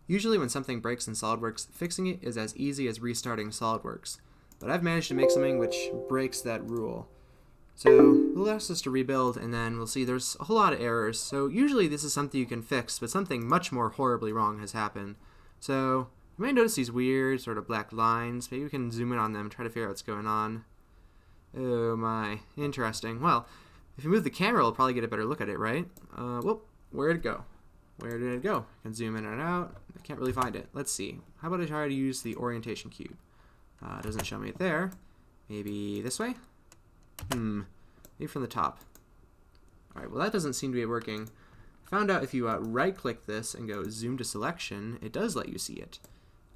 Usually when something breaks in Solidworks, fixing it is as easy as restarting Solidworks, but I've managed to make something which breaks that rule. So it'll ask us to rebuild, and then we'll see there's a whole lot of errors. So usually this is something you can fix, but something much more horribly wrong has happened. So you might notice these weird sort of black lines. Maybe we can zoom in on them and try to figure out what's going on. Oh my, interesting. Well, if you move the camera, we'll probably get a better look at it, right? Whoop, where'd it go? Where did it go? I can zoom in and out. I can't really find it. Let's see. How about I try to use the orientation cube? It doesn't show me it there. Maybe this way? Maybe from the top. Alright, well that doesn't seem to be working. Found out if you right-click this and go zoom to selection, it does let you see it.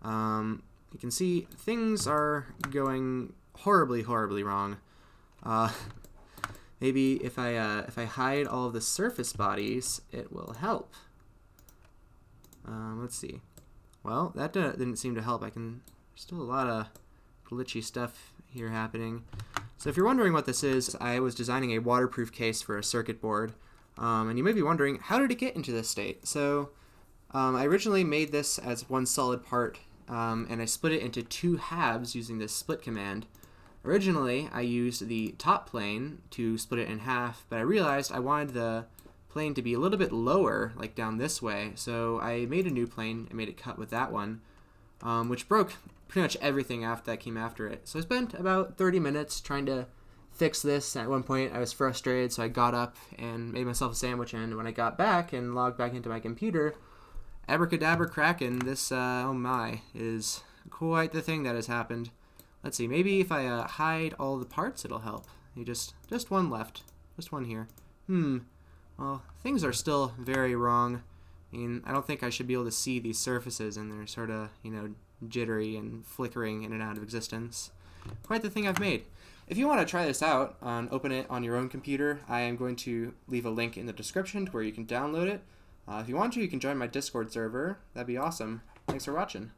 You can see things are going horribly, horribly wrong. Maybe if I hide all of the surface bodies, it will help. Let's see. Well, that didn't seem to help. There's still a lot of glitchy stuff here happening. So if you're wondering what this is, I was designing a waterproof case for a circuit board. And you may be wondering, how did it get into this state? So I originally made this as one solid part, and I split it into two halves using this split command. Originally, I used the top plane to split it in half, but I realized I wanted the plane to be a little bit lower, like down this way, so I made a new plane and made it cut with that one, which broke pretty much everything after that came after it. So I spent about 30 minutes trying to fix this. At one point I was frustrated, so I got up and made myself a sandwich, and when I got back and logged back into my computer, abracadabra crackin', this, oh my, is quite the thing that has happened. Let's see, maybe if I hide all the parts it'll help. Just one left. Just one here. Well, things are still very wrong. I don't think I should be able to see these surfaces, and they're sort of, jittery and flickering in and out of existence. Quite the thing I've made. If you want to try this out and open it on your own computer, I am going to leave a link in the description to where you can download it. If you want to, you can join my Discord server. That'd be awesome. Thanks for watching.